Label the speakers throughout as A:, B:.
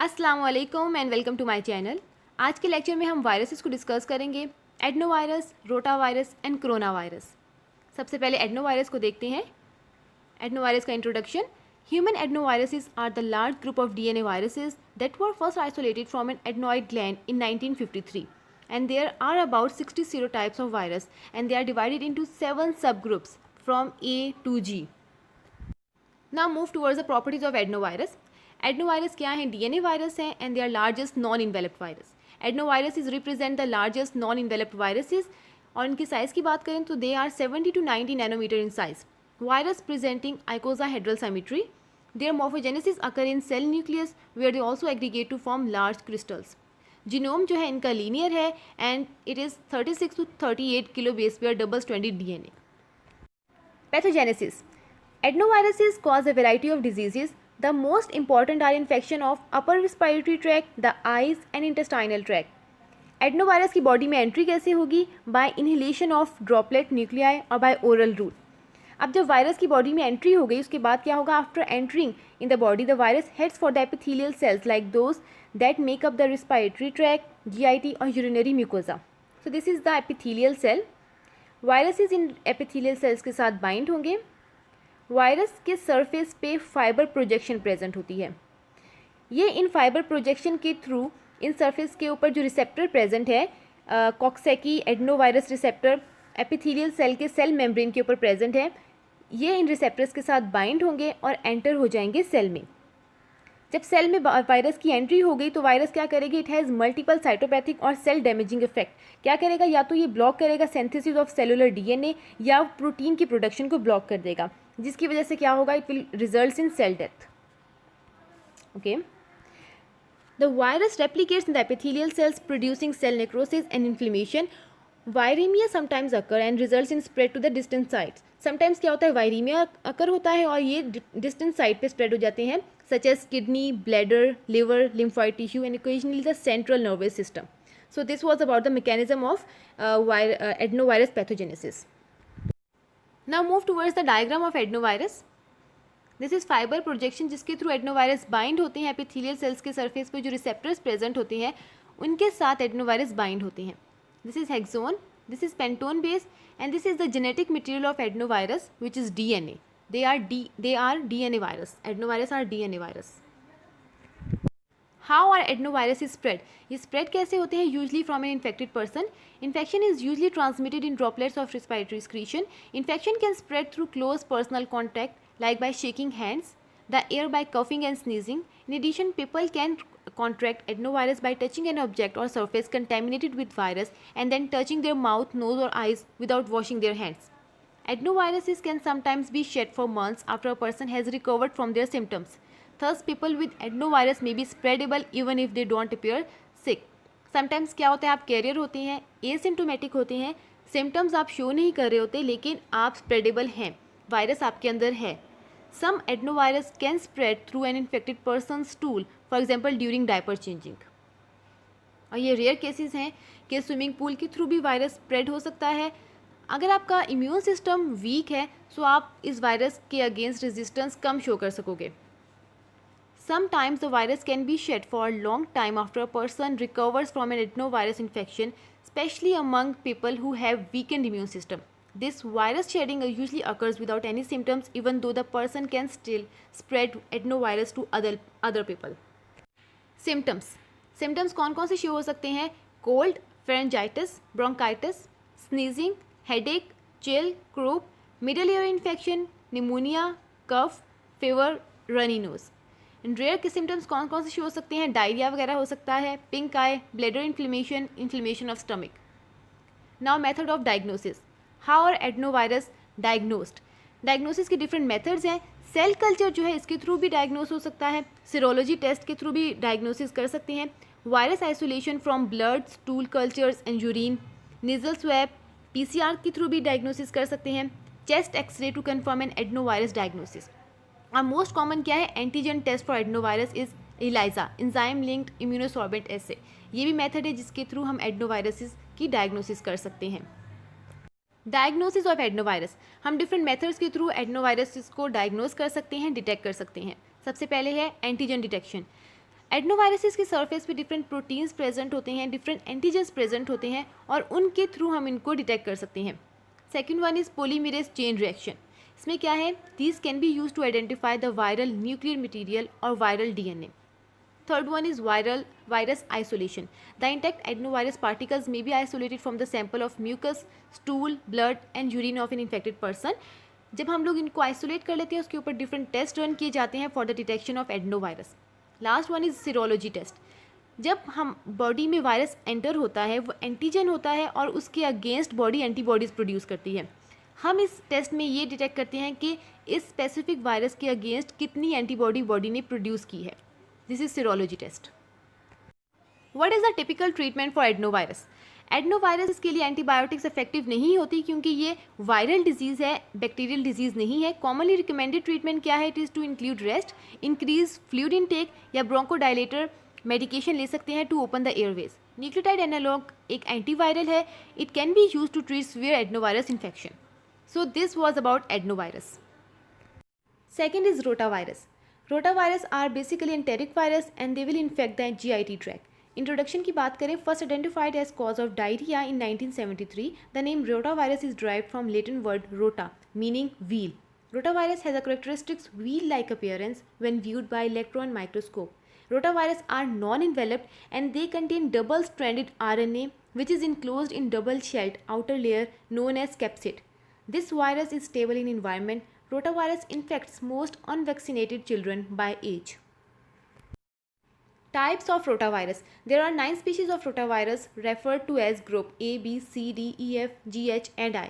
A: अस्सलाम वालेकुम and welcome to my channel. आज के लेक्चर में हम वायरसेस को डिस्कस करेंगे। Adenovirus, rotavirus and corona virus. सबसे पहले एडनोवायरस को देखते हैं। एडनोवायरस का introduction. Human adenoviruses are the large group of DNA viruses that were first isolated from an adenoid gland in 1953 and there are about 60 serotypes of virus and they are divided into 7 subgroups from A to G. Now move towards the properties of adenovirus. Adenovirus क्या है? DNA virus है and they are largest non-enveloped virus. Adenoviruses represent the largest non-enveloped viruses और इनकी size की बात करें तो they are 70 to 90 nanometer in size. Virus presenting icosahedral symmetry. Their morphogenesis occur in cell nucleus where they also aggregate to form large crystals. Genome जो है इनका linear है and it is 36 to 38 kilo base pair double stranded DNA. Pathogenesis. Adenoviruses cause a variety of diseases. The most important are infection of upper respiratory tract, the eyes and intestinal tract. एडनोवायरस की body में entry कैसे होगी? By inhalation of droplet nuclei और by oral route. अब जब virus की body में entry हो गई उसके बाद क्या होगा? After entering in the body the virus heads for the epithelial cells like those that make up the respiratory tract, GIT और urinary mucosa. So this is the epithelial cell. Viruses in epithelial cells के साथ bind होंगे. Virus के surface पे fibre projection present होती है. ये इन fibre projection के थ्रू इन सरफेस के ऊपर जो रिसेप्टर प्रेजेंट है, कॉक्सैकी एडनोवायरस रिसेप्टर एपिथेलियल सेल के सेल मेम्ब्रेन के ऊपर प्रेजेंट है. ये इन रिसेप्टर्स के साथ बाइंड होंगे और एंटर हो जाएंगे सेल में. जब सेल में वायरस की एंट्री हो गई तो वायरस क्या करेगी? इट हैज़ मल्टीपल साइटोपैथिक और सेल डैमेजिंग इफेक्ट. क्या करेगा? या तो ये ब्लॉक करेगा सिंथेसिस ऑफ सेलुलर डीएनए या प्रोटीन की प्रोडक्शन को ब्लॉक कर देगा, जिसकी वजह से क्या होगा? It will result in cell death. Okay. The virus replicates in the epithelial cells producing cell necrosis and inflammation. Viremia sometimes occur and results in spread to the distant sites. Sometimes क्या होता है? वायरेमिया अकर होता है और ये distant site पे spread हो जाते हैं, such as kidney, bladder, liver, lymphoid tissue and occasionally the central nervous system. So this was about the mechanism of adenovirus pathogenesis. Now move towards the diagram of adenovirus. This is fiber projection जिसके through adenovirus bind होते हैं epithelial cells के surface पे जो receptors present होते हैं उनके साथ adenovirus bind होते हैं. This is hexone, this is pentone base and this is the genetic material of adenovirus which is DNA. They are DNA virus. Adenovirus are DNA virus. How are adenoviruses spread? ये spread कैसे होते हैं? Usually from an infected person. Infection is usually transmitted in droplets of respiratory excretion. Infection can spread through close personal contact, like by shaking hands, the air by coughing and sneezing. In addition, people can contract adenovirus by touching an object or surface contaminated with virus and then touching their mouth, nose or eyes without washing their hands. Adenoviruses can sometimes be shed for months after a person has recovered from their symptoms. Thus, people with adenovirus may be spreadable even if they don't appear sick. Sometimes क्या होता है? आप career होते हैं, asymptomatic होते हैं, symptoms आप show नहीं कर रहे होते लेकिन आप स्प्रेडेबल हैं, वायरस आपके अंदर है. Some adenovirus can spread through an infected person's stool, for example during diaper changing. और ये रेयर केसेस हैं कि स्विमिंग पूल के थ्रू भी वायरस स्प्रेड हो सकता है. अगर आपका इम्यून सिस्टम वीक है तो आप इस वायरस के अगेंस्ट रेजिस्टेंस कम शो कर सकोगे. Sometimes the virus can be shed for a long time after a person recovers from an adenovirus infection, especially among people who have weakened immune system. This virus shedding usually occurs without any symptoms even though the person can still spread adenovirus to other people. Symptoms. Symptoms कौन कौन से show हो सकते हैं? Cold, pharyngitis, bronchitis, sneezing, headache, chill, croup, middle ear infection, pneumonia, cough, fever, runny nose. Rare के symptoms कौन कौन से शो हो सकते हैं? डायरिया वगैरह हो सकता है, pink eye, bladder inflammation, inflammation of stomach. Now method of diagnosis. How are adenovirus diagnosed? Diagnosis के डिफरेंट मेथड्स हैं. सेल कल्चर जो है इसके थ्रू भी डायग्नोस हो सकता है, सीरोलॉजी टेस्ट के थ्रू भी डायग्नोसिस कर सकते हैं. Virus isolation from blood, stool cultures and urine, nasal swab, PCR के थ्रू भी डायग्नोसिस कर सकते हैं. Chest X-ray to confirm an adenovirus diagnosis. और मोस्ट कॉमन क्या है? Antigen test for adenovirus is ELISA, enzyme linked immunosorbent assay. ये भी मेथड है जिसके थ्रू हम एडनोवायरसिस की डायग्नोसिस कर सकते हैं. Diagnosis of adenovirus. हम डिफरेंट मेथड्स के थ्रू एडनोवायरसिस को डायग्नोस कर सकते हैं, डिटेक्ट कर सकते हैं. सबसे पहले है एंटीजन डिटेक्शन. एडनोवायरसेस के सरफेस पे डिफरेंट प्रोटीन्स प्रेजेंट होते हैं, डिफरेंट एंटीजेंस प्रेजेंट होते हैं और उनके थ्रू हम इनको डिटेक्ट कर सकते हैं. Second one is polymerase chain reaction. इसमें क्या है, these can be use to identify the viral nuclear material और viral DNA. Third one is virus isolation. The intact adenovirus particles may be isolated from the sample of mucus, stool, blood and urine of an infected person. जब हम लोग इनको isolate कर लेते हैं उसके ऊपर डिफरेंट टेस्ट रन किए जाते हैं for the detection of adenovirus. Last one is serology test. जब हम बॉडी में वायरस एंटर होता है वो एंटीजन होता है और उसके अगेंस्ट बॉडी एंटीबॉडीज़ प्रोड्यूस करती है. हम इस टेस्ट में ये डिटेक्ट करते हैं कि इस स्पेसिफिक वायरस के अगेंस्ट कितनी एंटीबॉडी बॉडी ने प्रोड्यूस की है. This is serology test. What is the typical treatment for adenovirus? एडनोवायरस के लिए एंटीबायोटिक्स इफेक्टिव नहीं होती क्योंकि ये वायरल डिजीज़ है, बैक्टीरियल डिजीज़ नहीं है. कॉमनली रिकमेंडेड ट्रीटमेंट क्या है? It is to include rest, increase fluid intake या ब्रोंकोडायलेटर मेडिकेशन ले सकते हैं to open the airways. Nucleotide analog एक एंटीवायरल है. It can be use to treat severe adenovirus infection. So this was about adenovirus. Second is rotavirus. Rotavirus are basically enteric virus and they will infect the GIT tract. Introduction की बात करें, first identified as cause of diarrhoea in 1973. The name rotavirus is derived from Latin word rota meaning wheel. Rotavirus has a characteristics wheel-like appearance when viewed by electron microscope. Rotavirus are non-enveloped and they contain double-stranded RNA which is enclosed in double-shelled outer layer known as capsid. This virus is stable in environment. Rotavirus infects most unvaccinated children by age. Types of rotavirus. There are 9 species of rotavirus referred to as group A, B, C, D, E, F, G, H and I.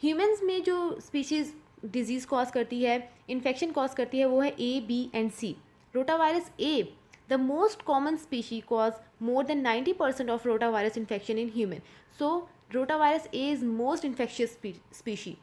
A: Humans में जो species disease cause करती है, infection cause करती है, वो है A, B and C. Rotavirus A, the most common species cause more than 90% of rotavirus infection in human. So rotavirus A is most infectious species.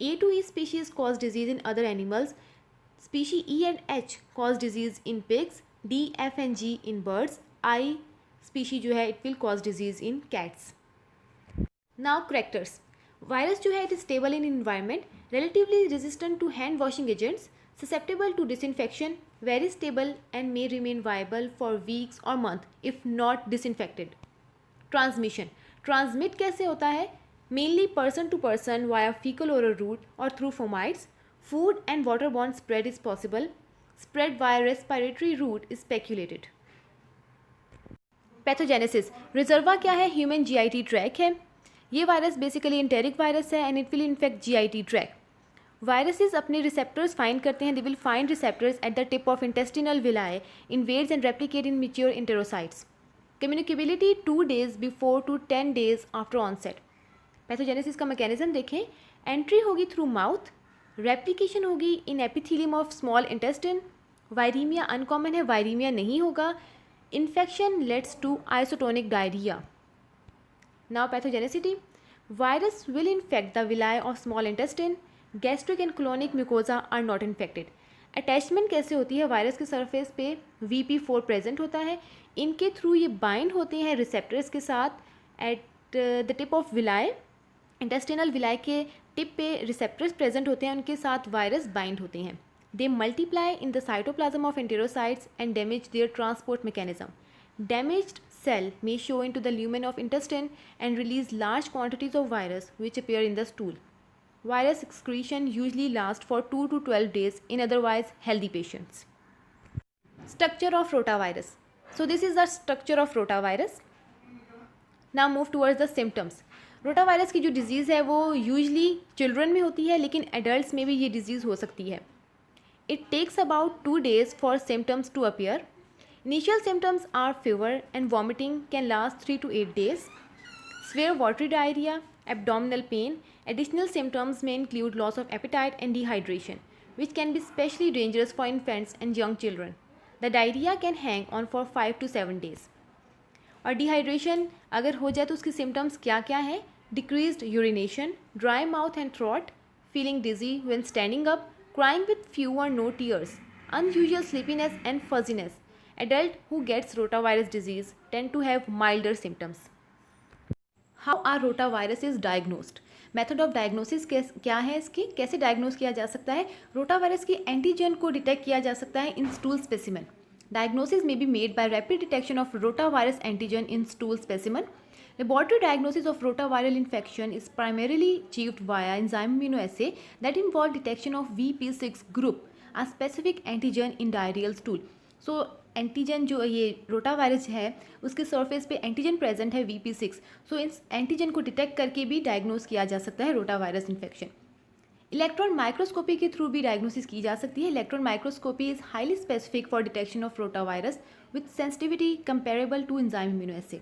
A: A to E species cause disease in other animals. Species E and H cause disease in pigs. D, F and G in birds. I species जो है it will cause disease in cats. Now characters. Virus जो है it is stable in environment, relatively resistant to hand washing agents, susceptible to disinfection, very stable and may remain viable for weeks or months if not disinfected. Transmission. Transmit कैसे होता है? Mainly person to person via fecal oral route or through fomites. Food and waterborne spread is possible. Spread via respiratory route is speculated. Pathogenesis. Reservoir क्या है? Human GIT tract है. ये virus basically enteric virus है and it will infect GIT tract. Viruses अपने receptors find करते हैं. They will find receptors at the tip of intestinal villi, invades and replicate in mature enterocytes. Communicability 2 days before to 10 days after onset. Pathogenesis का mechanism देखें. Entry होगी through mouth, replication होगी in epithelium of small intestine. Viremia uncommon है, viremia नहीं होगा. Infection leads to isotonic diarrhoea. Now pathogenicity. Virus will infect the villi of small intestine. Gastric and colonic mucosa are not infected. Attachment कैसे होती है? Virus के surface पे VP4 present होता है. इनके थ्रू ये बाइंड होते हैं रिसेप्टर्स के साथ at the tip of villi. Intestinal villi के टिप पे रिसेप्टर्स प्रेजेंट होते हैं, उनके साथ वायरस बाइंड होते हैं. They multiply in the cytoplasm of enterocytes and damage their transport mechanism. Damaged cell may show into the lumen of intestine and release large quantities of virus which appear in the stool. Virus excretion usually lasts for 2 to 12 days in otherwise healthy patients. Structure of rotavirus. So this is the structure of rotavirus. Now move towards the symptoms. Rotavirus की जो disease है वो usually children में होती है, लेकिन adults में भी ये डिज़ीज़ हो सकती है. It takes about 2 days for symptoms to appear. Initial symptoms are fever and vomiting can last 3 to 8 days. Severe watery diarrhea, abdominal pain. Additional symptoms may include loss of appetite and dehydration, which can be especially dangerous for infants and young children. The diarrhea can hang on for 5 to 7 days. और dehydration अगर हो जाए तो उसके symptoms क्या क्या हैं? Decreased urination, dry mouth and throat, feeling dizzy when standing up, crying with few or no tears, unusual sleepiness and fuzziness. Adult who gets rotavirus disease tend to have milder symptoms. How are rotaviruses diagnosed? Method of diagnosis क्या है इसकी? कैसे diagnose किया जा सकता है? Rotavirus के antigen को डिटेक्ट किया जा सकता है in stool specimen. Diagnosis may be made by rapid detection of rotavirus antigen in stool specimen. Laboratory diagnosis of rotaviral infection is primarily achieved via enzyme immunoassay that involve detection of VP6 group, a specific antigen in diarrheal stool. So antigen जो ये rotavirus है उसके surface पे antigen present है VP6. सो इस antigen को detect करके भी डायग्नोज किया जा सकता है रोटावायरस इन्फेक्शन. इलेक्ट्रॉन माइक्रोस्कोपी के थ्रू भी डायग्नोसिस की जा सकती है. Electron microscopy is highly specific for detection of rotavirus with sensitivity comparable to enzyme immunoassay.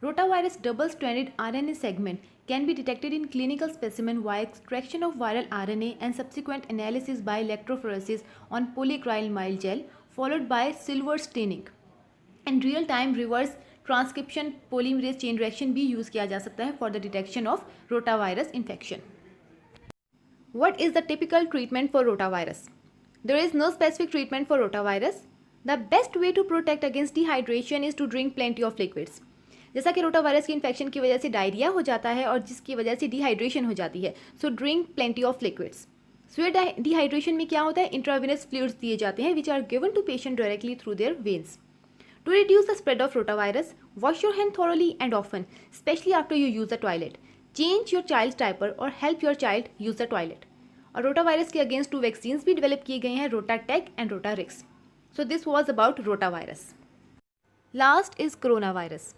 A: Rotavirus double-stranded RNA segment can be detected in clinical specimen via extraction of viral RNA and subsequent analysis by electrophoresis on polyacrylamide gel followed by silver staining. And real-time reverse transcription polymerase chain reaction भी use किया जा सकता है for the detection of rotavirus infection. What is the typical treatment for rotavirus? There is no specific treatment for rotavirus. The best way to protect against dehydration is to drink plenty of liquids. जैसा कि rotavirus की infection की वजह से diarrhoea हो जाता है और जिसकी वजह से डिहाइड्रेशन हो जाती है. So drink plenty of liquids. Severe dehydration में क्या होता है, इंट्रावेनस फ्लूइड्स दिए जाते हैं which are given to patient directly through their veins. To reduce the spread of rotavirus, wash your hand thoroughly and often, specially after you use the toilet. Change your child diaper or help your child use the toilet. और rotavirus के against 2 vaccine भी develop किए गए हैं, रोटाटेक and Rotarix. So this was about rotavirus. Last is corona virus.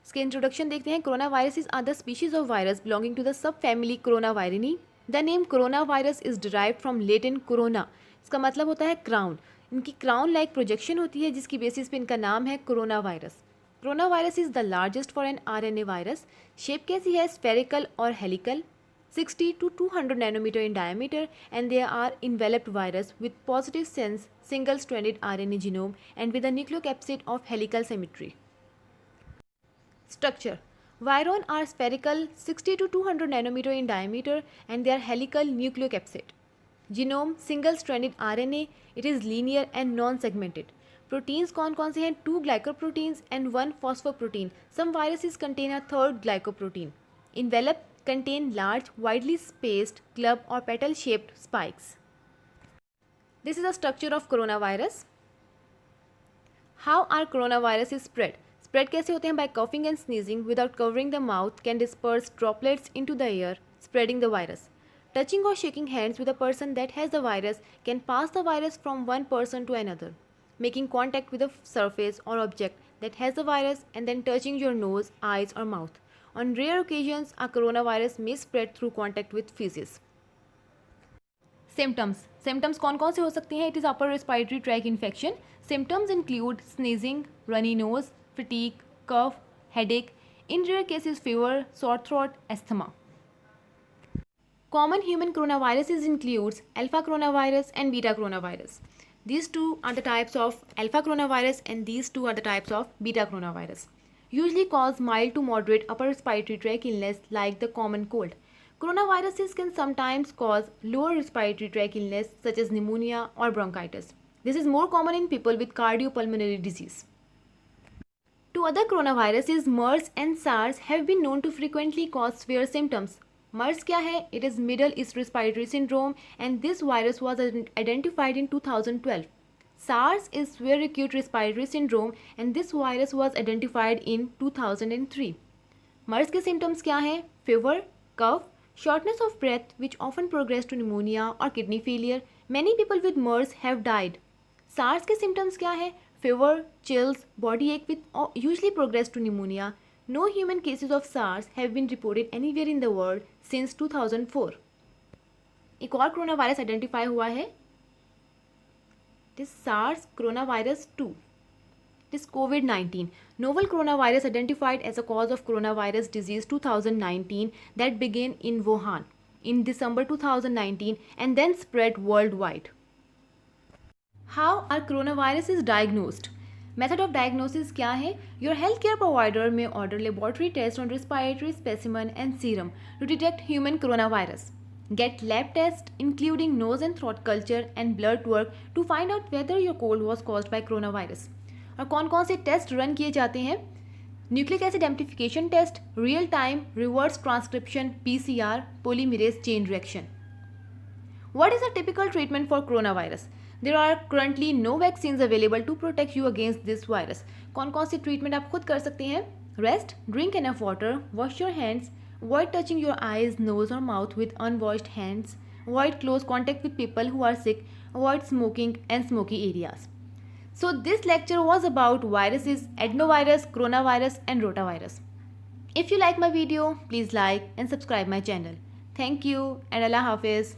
A: इसके introduction देखते हैं. Corona virus is other species of virus belonging to the subfamily coronavirinae. The name corona virus is derived from Latin corona. इसका मतलब होता है crown. इनकी crown like projection होती है जिसकी बेसिस पे इनका नाम है corona virus. Corona virus is the largest for an RNA virus. Shape कैसी है, स्फेरिकल और helical, 60 to 200 nanometer in diameter, and they are enveloped virus with positive sense single stranded RNA genome and with a nucleocapsid of helical symmetry. Structure. Viron are spherical 60 to 200 nanometer in diameter and they are helical nucleocapsid. Genome single-stranded RNA. It is linear and non-segmented. Proteins कौन से हैं? 2 glycoproteins and 1 phosphoprotein. Some viruses contain a 3rd glycoprotein. Envelope contain large, widely spaced club or petal-shaped spikes. This is the structure of coronavirus. How are coronaviruses spread? Spread कैसे होते हैं? By coughing and sneezing without covering the mouth can disperse droplets into the air, spreading the virus. Touching or shaking hands with a person that has the virus can pass the virus from one person to another. Making contact with a surface or object that has the virus and then touching your nose, eyes or mouth. On rare occasions, a coronavirus may spread through contact with feces. Symptoms. Symptoms कौन से हो सकती हैं? It is upper respiratory tract infection. Symptoms include sneezing, runny nose, fatigue, cough, headache, in rare cases fever, sore throat, asthma. Common human coronaviruses includes alpha coronavirus and beta coronavirus. These two are the types of alpha coronavirus and these two are the types of beta coronavirus. Usually cause mild to moderate upper respiratory tract illness like the common cold. Coronaviruses can sometimes cause lower respiratory tract illness such as pneumonia or bronchitis. This is more common in people with cardiopulmonary disease. Two other coronaviruses, MERS and SARS, have been known to frequently cause severe symptoms. MERS क्या है? It is Middle East Respiratory Syndrome and this virus was identified in 2012. SARS is Severe Acute Respiratory Syndrome and this virus was identified in 2003. MERS के symptoms क्या हैं? Fever, cough, shortness of breath which often progress to pneumonia or kidney failure. Many people with MERS have died. SARS के symptoms क्या हैं? Fever, chills, body ache which usually progress to pneumonia. No human cases of SARS have been reported anywhere in the world since 2004. एक और corona virus identify हुआ है. It is SARS coronavirus 2. It is COVID-19. Novel coronavirus identified as a cause of coronavirus disease 2019 that began in Wuhan in December 2019 and then spread worldwide. How are coronaviruses diagnosed? Method of diagnosis क्या है? Your healthcare provider may order laboratory tests on respiratory specimen and serum to detect human coronavirus. Get lab tests including nose and throat culture and blood work to find out whether your cold was caused by coronavirus. और कौन से test run किए जाते हैं? Nucleic acid amplification test, real time reverse transcription PCR, polymerase chain reaction. What is a typical treatment for coronavirus? There are currently no vaccines available to protect you against this virus. कौन कौन seed treatment आप खुद कर सकते हैं? Rest, drink enough water, wash your hands, avoid touching your eyes, nose or mouth with unwashed hands, avoid close contact with people who are sick, avoid smoking and smoky areas. So this lecture was about viruses, adenovirus, coronavirus and rotavirus. If you like my video, please like and subscribe my channel. Thank you and Allah Hafiz.